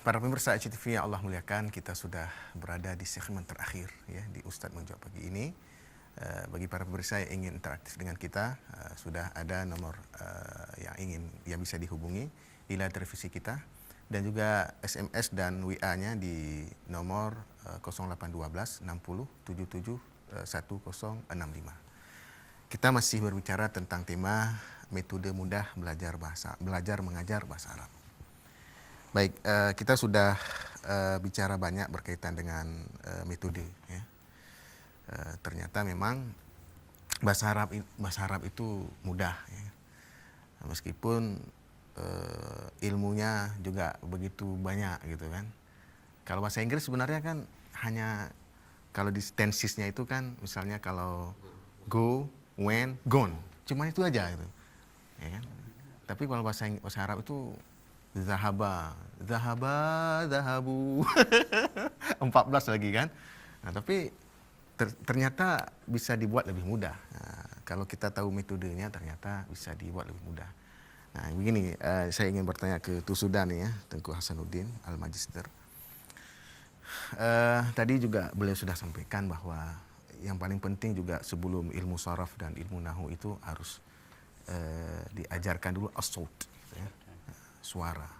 Para pemirsa ICTV yang Allah muliakan, kita sudah berada di segmen terakhir ya di Ustadz Menjawab pagi ini. Bagi para pemirsa yang ingin interaktif dengan kita, sudah ada nomor yang bisa dihubungi di layar televisi kita, dan juga SMS dan WA-nya di nomor 0812 60 77 1065. Kita masih berbicara tentang tema metode mudah belajar mengajar bahasa Arab. Baik, kita sudah bicara banyak berkaitan dengan metode. Ya. Ternyata memang bahasa Arab itu mudah. Ya. Meskipun ilmunya juga begitu banyak gitu kan. Kalau bahasa Inggris sebenarnya kan hanya kalau di tensesnya itu kan misalnya kalau go, when, gone, cuma itu aja gitu. Ya kan? Tapi kalau bahasa Arab itu zahaba, zahabu, 14 lagi kan. Nah, tapi ternyata bisa dibuat lebih mudah. Nah, kalau kita tahu metodenya ternyata bisa dibuat lebih mudah. Nah, begini, saya ingin bertanya ke Tusudan ya, Tengku Hasanuddin Al-Magister. Tadi juga beliau sudah sampaikan bahwa yang paling penting juga sebelum ilmu sharaf dan ilmu nahwu itu harus diajarkan dulu as-saut, ya, suara.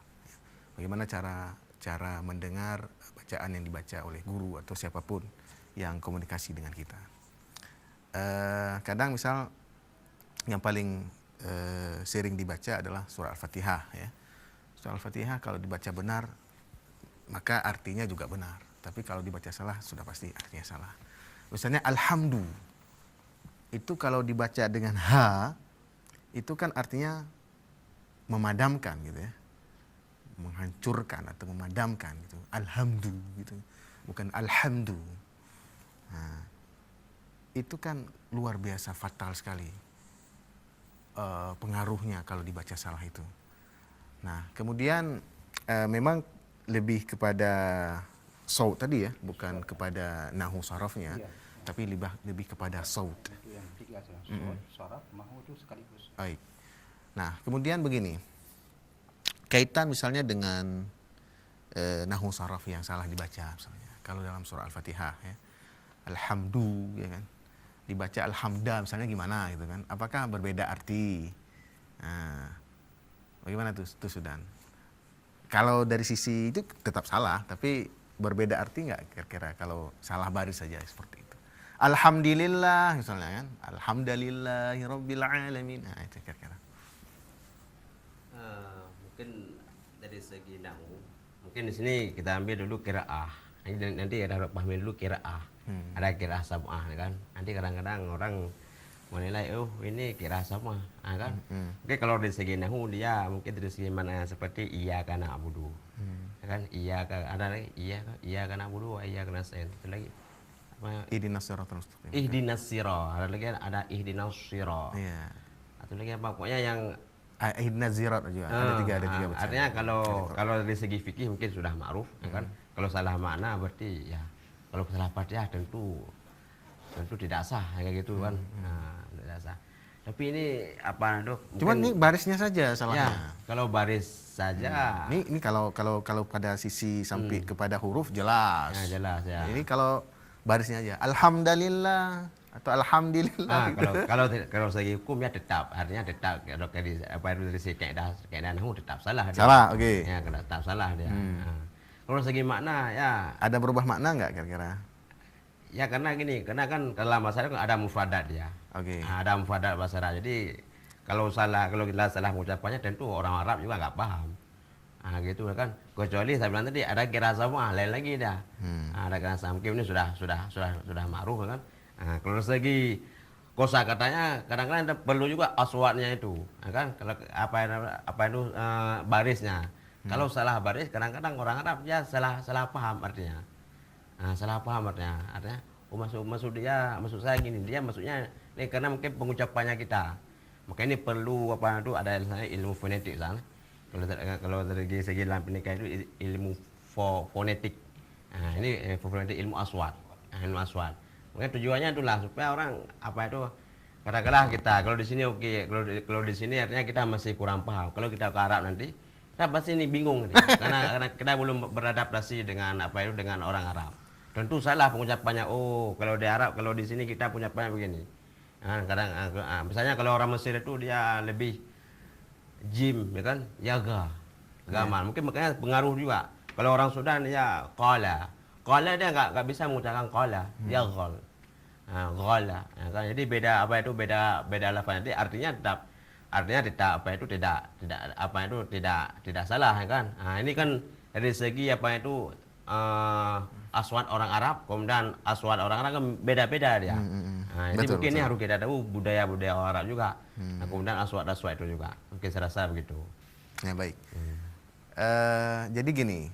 Bagaimana cara mendengar bacaan yang dibaca oleh guru atau siapapun yang komunikasi dengan kita. Kadang misal yang paling sering dibaca adalah surah Al-Fatihah. Ya. Surah Al-Fatihah kalau dibaca benar maka artinya juga benar. Tapi kalau dibaca salah sudah pasti artinya salah. Misalnya alhamdu itu kalau dibaca dengan ha itu kan artinya memadamkan gitu ya, menghancurkan atau memadamkan gitu. Alhamdu gitu, bukan alhamdu. Nah, itu kan luar biasa fatal sekali pengaruhnya kalau dibaca salah itu. Nah, kemudian memang lebih kepada saut tadi ya, bukan kepada nahu sarafnya, tapi lebih kepada saut. Itu yang tiga saut, saraf, nahu itu sekaligus. Baik. Nah, kemudian begini, kaitan misalnya dengan nahu saraf yang salah dibaca misalnya. Kalau dalam surah Al-Fatihah ya, alhamdu ya kan, dibaca alhamda misalnya gimana gitu kan? Apakah berbeda arti? Nah, bagaimana tuh Sudan? Kalau dari sisi itu tetap salah, tapi berbeda arti nggak kira-kira kalau salah baris saja seperti itu? Alhamdulillah misalnya kan, alhamdulillahirabbil alamin. Nah, itu kira-kira. Mungkin dari segi nahwu, mungkin di sini kita ambil dulu qiraah. Nanti ada pahami dulu qiraah. Ada qiraah sab'ah kan. Nanti kadang-kadang orang menilai ini qiraah sab'ah kan. Oke, kalau dari segi nahwu dia mungkin dari segi mana seperti iyyaka na'budu. Kan iyyaka ada lagi iyyaka na'budu wa iyyaka nasta'in. Itu lagi apa? Ihdinas siratal mustaqim. Ihdinas sira. Ada lagi ada ihdinas sira. Iya. Atau lagi apa? Pokoknya yang Ihdinas zirat juga. Ada tiga bacaan. Artinya kalau dari segi fikih mungkin sudah ma'ruf ya kan. Kalau salah makna berarti ya kalau salah Fatihah tentu tidak sah kayak gitu kan. Nah, tidak sah. Tapi ini apa Dok? Cuman ini barisnya saja salahnya. Ya, kalau baris saja. Ini kalau pada sisi sampai kepada huruf jelas. Ya, jelas ya. Ini kalau barisnya aja. Alhamdulillah atau alhamdulillah. Kalau segi hukum ya tetap, artinya tetap kalau dari segi kaidah nahwu tetap salah dia. Salah, oke. Ya, tetap salah dia. Nah, kalau segi makna ya Ada berubah makna nggak kira-kira? ya karena gini, karena kan dalam bahasa Arab kan ada mufradat ya. Oke. Nah, ada mufradat bahasa Arab. Jadi kalau kita salah mengucapkannya tentu orang Arab juga nggak paham. Nah, gitu kan. Kecuali saya bilang tadi ada qiraah sab'ah lain lagi dah. Ada qiraah sab'ah ini sudah ma'ruf kan. Nah, kalau dari segi kosakatanya kadang-kadang perlu juga aswatnya itu, nah, kan? Kalau apa itu barisnya. Kalau salah baris kadang-kadang orang Arab dia salah paham artinya. Nah, salah paham artinya. Maksud saya gini, dia maksudnya ini karena mungkin pengucapannya kita. Maka ini perlu apa itu ada ilmu fonetik kan. Kalau dari segi dalam pernikahan itu ilmu fonetik. Nah, ini fonetik ilmu aswat. Ilmu aswat. Mungkin tujuannya itulah supaya orang apa itu katakanlah kita kalau di sini oke, kalau di sini artinya kita masih kurang paham. Kalau kita ke Arab nanti pasti ini bingung nih. Karena kita belum beradaptasi dengan apa itu dengan orang Arab. Tentu salah pengucapannya. Oh, kalau di Arab, kalau di sini kita pengucapannya begini. Kadang misalnya kalau orang Mesir itu dia lebih jim, ya kan, jaga, gamal. Mungkin makanya pengaruh juga. Kalau orang Sudan ya qala. Qala dia nggak bisa mengucapkan qala, dia ghal. Qala. Ya kan? Jadi beda apa itu beda lafaz. Jadi artinya tidak apa itu tidak salah, ya kan. Ini kan dari segi apa itu aswad orang Arab, kemudian aswad orang Arab kan beda-beda dia. Jadi Betul, mungkin ini betul. harus kita tahu budaya-budaya orang Arab juga. Kemudian aswad itu juga. Mungkin saya rasa begitu. Ya baik. Jadi gini,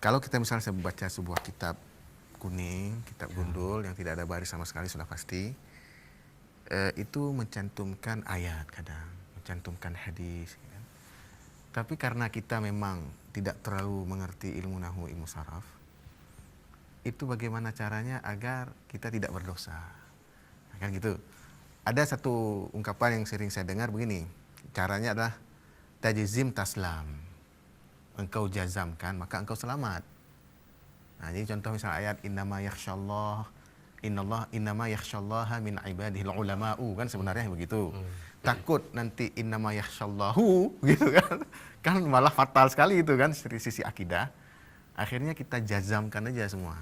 kalau kita misalnya membaca sebuah kitab kuning, kitab gundul yang tidak ada baris sama sekali sudah pasti, itu mencantumkan ayat kadang, mencantumkan hadis. Kan? Tapi karena kita memang tidak terlalu mengerti ilmu nahwu, ilmu saraf, itu bagaimana caranya agar kita tidak berdosa, kan gitu. Ada satu ungkapan yang sering saya dengar begini, caranya adalah tajzim taslam, engkau jazamkan maka engkau selamat. Nah, jadi contoh misal ayat innama yakhsyallaha min ibadihil ulama'u, kan sebenarnya begitu. Takut nanti innama yakhsyallahu gitu kan. Kan malah fatal sekali itu kan dari sisi akidah. Akhirnya kita jazamkan aja semua.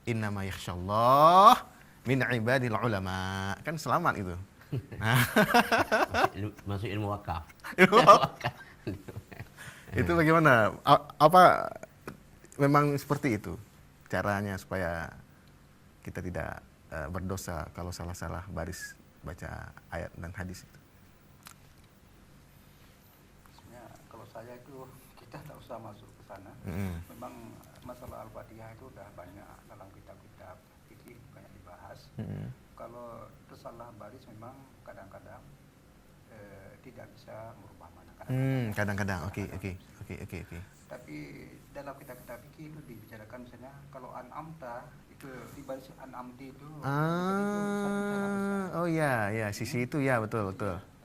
Innama yakhsyallah min ibadihil ulama. Kan selamat itu. Nah, Masuk ilmu wakaf. itu bagaimana? Apa memang seperti itu caranya supaya kita tidak berdosa kalau salah-salah baris baca ayat dan hadis itu? Sebenarnya kalau saya itu kita tak usah masuk ke sana. Memang masalah Al-Fatihah itu udah banyak dalam kitab-kitab fikih banyak dibahas. Kalau tersalah baris memang kadang-kadang tidak bisa merubah makna. Kadang-kadang. Oke. Tapi dalam kitab-kitab fikih itu dibicarakan misalnya kalau an'amta itu di baris an'amti itu Oh ya, sisi itu ya, betul.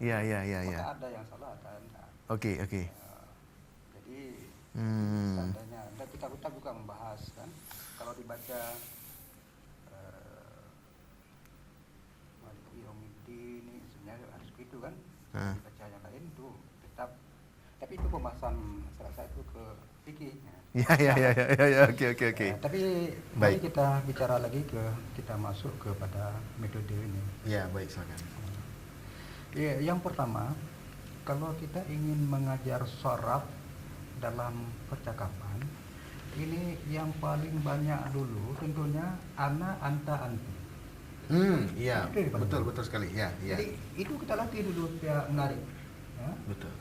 Ya. maka ada yang salah dan Oke. jadi seandainya dan kitab-kitab juga membahas kan kalau dibaca Maliki Yaumiddin ini sebenarnya harus begitu kan. Dibaca yang lain itu tetap, tapi itu pembahasan saya itu ke fikih. Ya. Oke. Tapi mari kita bicara lagi kita masuk kepada metode ini. Ya, baik, silakan. Ya, yang pertama, kalau kita ingin mengajar sharaf dalam percakapan, ini yang paling banyak dulu tentunya ana, anta, anti. Iya, Itu yang paling betul dulu. sekali. Ya. Jadi itu kita latih dulu supaya menarik. Ya. Betul.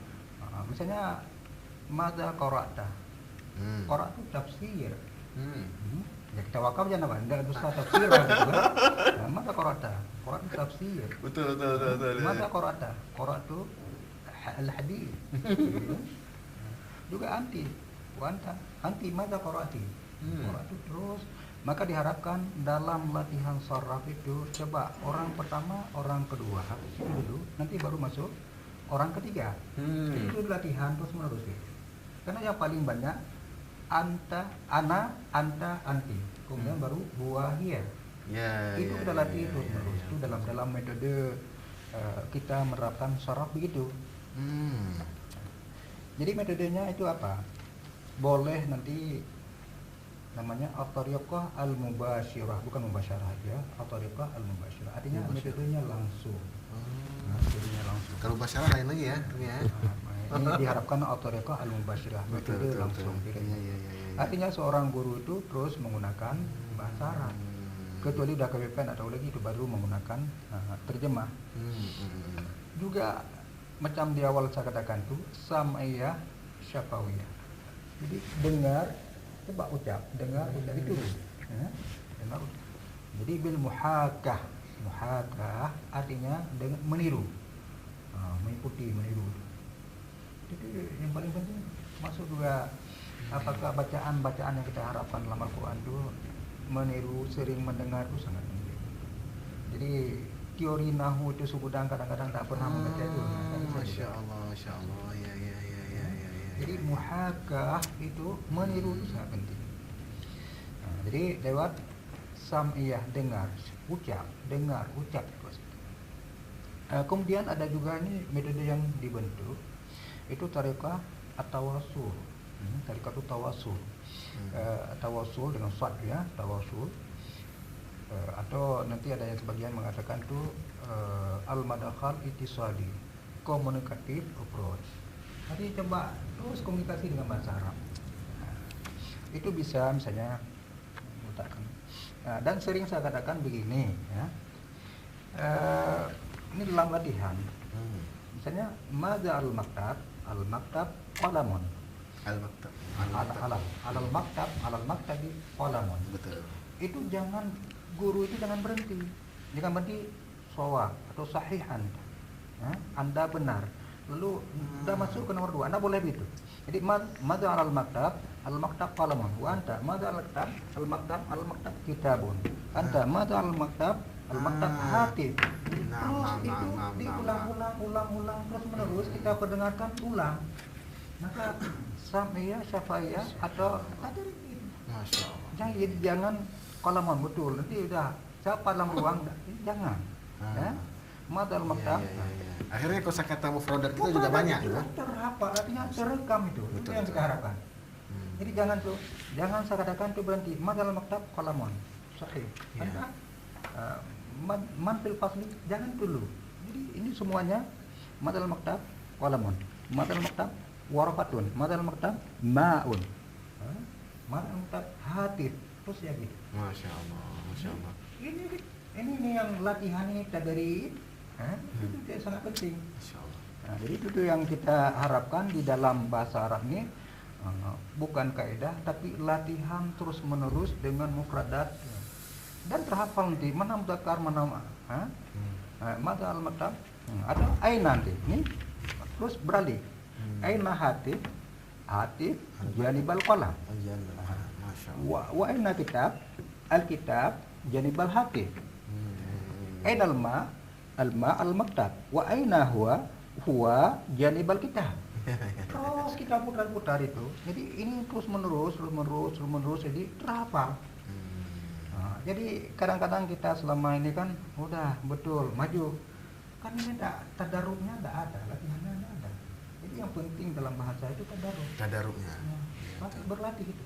Misalnya madza qara'ta. Qara' itu tafsir. Ya kita wakaf jangan apa, enggak usah tafsir gitu kan. Nah, madza qara'ta. Qara' itu tafsir. Betul. Madza qara'ta. Qara' itu al-hadis. Gitu. Juga anti. Wa anta anti madza qara'ti. Qara' itu terus. Maka diharapkan dalam latihan sharaf itu coba orang pertama, orang kedua dulu, nanti baru masuk orang ketiga. Itu latihan terus menerus gitu. Karena yang paling banyak anta, ana, anta, anti. Kemudian baru huwa, hiya. Itu kita latih terus menerus. Itu dalam metode kita menerapkan sharaf begitu. Jadi metodenya itu apa? Boleh nanti namanya at-tariqah al-mubasyirah, bukan mubasyarah ya. At-tariqah al-mubasyirah. Artinya metodenya langsung. Metodenya langsung. Kalau basyarah lain lagi ya. Ini diharapkan at-tariqah al-mubasyirah, metode langsung. Iya. Artinya seorang guru itu terus menggunakan bahasa Arab. Kecuali udah kepepet atau lagi itu baru menggunakan terjemah. Juga macam di awal saya katakan tuh sam'iyah syafawiyah. Jadi dengar, coba ucap, dengar ucap itu. Dengar ucap. Jadi bil muhakah artinya dengan meniru. Mengikuti, meniru. Jadi yang paling penting masuk juga apakah bacaan yang kita harapkan dalam Al-Quran itu meniru, sering mendengar itu sangat penting. Jadi teori nahu itu Sumedang kadang-kadang tak pernah membaca itu. Nah, Masya Allah, ya. Jadi muhakah itu meniru itu sangat penting. Nah, jadi lewat sam'iyah, dengar, ucap terus. Kemudian ada juga ini metode yang dibentuk itu tarekah at-tawassul. Tarekah tawasul. Tawasul dengan sad ya, tawasul. Atau nanti ada yang sebagian mengatakan itu al-madakhal ittisali, communicative approach. Jadi coba terus komunikasi dengan bahasa Arab. Itu bisa misalnya mengatakan. Dan sering saya katakan begini ya. Ini dalam latihan. Misalnya madza al-maktab qalamun. Al-maktab. Al-maktabi qalamun. Betul. Itu guru itu jangan berhenti. Jangan berhenti shawab atau sahihan. Anda benar. Lalu sudah masuk ke nomor 2, Anda boleh begitu. Jadi madza al-maktab qalamun wa anta madza al-maktab kitabun. Anta madza al-maktab hatif. Terus itu diulang-ulang terus menerus kita perdengarkan ulang. Maka sam'iyah, syafa'iyah atau tadrib. Masya Allah. Jangan qalamun betul. Nanti udah siapa dalam ruang jangan. Ya. Madza al-maktab. Akhirnya kosakata mufradat kita juga banyak itu gitu. terhafal, artinya terekam itu. Itu yang kita harapkan. Jadi jangan saya katakan itu berhenti. Madal maktab qalamun. Sahih. Anda man fil fasli jangan dulu. Jadi ini semuanya madal maktab qalamun. Madal maktab warafatun. Madal maktab ma'un. Madal maktab hatif. Terus ya gitu. Masya Allah. Ini yang latihan ini tadrib. Itu sangat penting. Nah, jadi itu yang kita harapkan di dalam bahasa Arab ini bukan kaidah tapi latihan terus menerus dengan mufradat dan terhafal nanti mana mudzakkar mana madza al-maktab atau aina nanti ini terus beralih aina hatif janibal qalam wa aina kitab al-kitab janibal hatif aina al-maktab wa aina huwa janibal kitab. Terus kita putar-putar itu. Jadi ini terus menerus jadi terhafal. Nah, jadi kadang-kadang kita selama ini kan udah betul maju. Kan ini tadaruknya enggak ada, latihannya enggak ada. Jadi yang penting dalam bahasa itu tadaruk. Tadaruknya. Berlatih itu.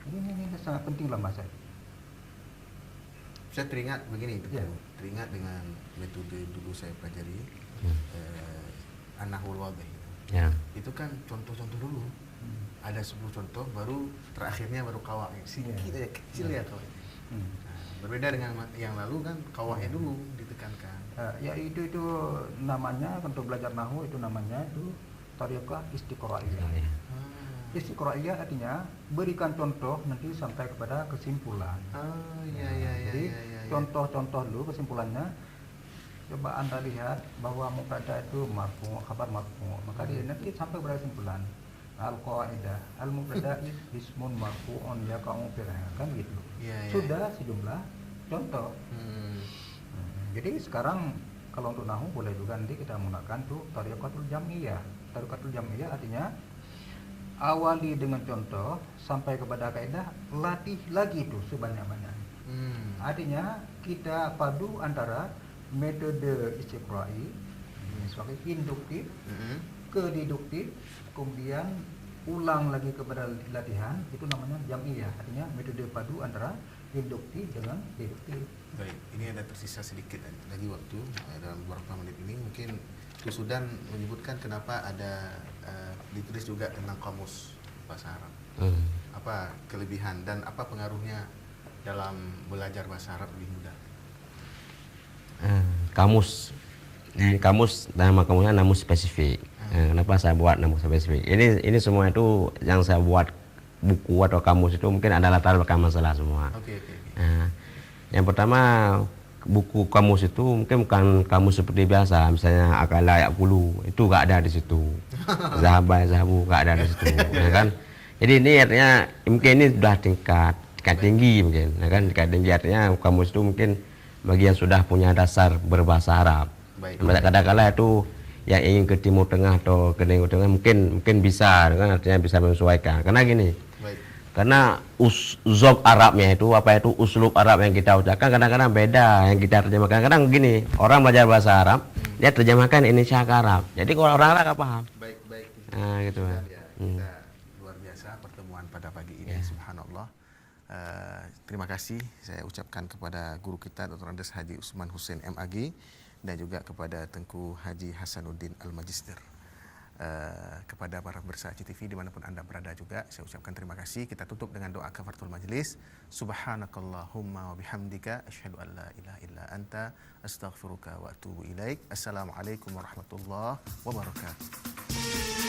Ini sangat penting dalam bahasa itu. Saya teringat begini, Ya. teringat dengan metode dulu saya pelajari An-Nahwul Wadih. Ya. Itu kan contoh-contoh dulu. Ada 10 contoh, baru terakhirnya baru kawah. Sedikit aja, kecil ya kawah. Nah, berbeda dengan yang lalu kan kawahnya dulu ditekankan. Ya itu namanya untuk belajar nahwu itu namanya itu tariqah istiqra'iyah. Istiqra'iyah artinya berikan contoh nanti sampai kepada kesimpulan. Jadi contoh-contoh dulu kesimpulannya. Coba Anda lihat bahwa mubtada itu marfu, khabar marfu. Maka dia nanti sampai kepada kesimpulan. Al-qaidah, al-mubtada ismun marfu'un yaqa'u fil kan gitu. Sudah sejumlah contoh. Jadi sekarang kalau untuk nahwu boleh juga nanti kita menggunakan tuh tariqatul jam'iyah. Tariqatul jam'iyah artinya awali dengan contoh sampai kepada kaidah, latih lagi tuh sebanyak-banyaknya. Artinya kita padu antara metode istiqra'i sebagai induktif ke deduktif, kemudian ulang lagi kepada latihan, itu namanya jam'iyah. Artinya metode padu antara induktif dengan deduktif. Baik, ini ada tersisa sedikit lagi waktu dalam beberapa menit ini. Mungkin Sudan menyebutkan kenapa ada ditulis juga tentang kamus bahasa Arab. Apa kelebihan dan apa pengaruhnya dalam belajar bahasa Arab lebih mudah? Kamus, nama kamusnya namun spesifik. Kenapa saya buat namun spesifik? Ini semua itu yang saya buat buku atau kamus itu mungkin ada latar belakang masalah semua. Yang pertama, buku kamus itu mungkin bukan kamus seperti biasa, misalnya akala yakulu itu nggak ada di situ, zahabu nggak ada di situ, ya kan? Jadi ini artinya mungkin ini sudah tingkat tinggi mungkin, ya kan? Tingkat tinggi artinya kamus itu mungkin bagi yang sudah punya dasar berbahasa Arab. Baik. Kadang-kala itu yang ingin ke Timur Tengah atau ke Timur Tengah mungkin bisa, kan artinya bisa menyesuaikan. Karena gini, Baik. karena uzok Arabnya itu apa itu uslub Arab yang kita ucapkan kadang-kadang beda yang kita terjemahkan. Kadang gini, orang belajar bahasa Arab, dia terjemahkan Indonesia ke Arab. Jadi kalau orang Arab nggak paham. Baik, baik. Nah, gitu kan. Ya, kita luar biasa pertemuan pada pagi ini, subhanallah. Terima kasih saya ucapkan kepada guru kita Dr. Andes Haji Usman Hussein MAG dan juga kepada Tengku Haji Hasanuddin Al-Magister. Kepada para pemirsa CTV dimanapun Anda berada juga saya ucapkan terima kasih. Kita tutup dengan doa kafaratul majlis. Subhanakallahumma wa bihamdika asyhadu an la ilaha illa anta astaghfiruka wa atubu ilaik. Assalamualaikum warahmatullahi wabarakatuh.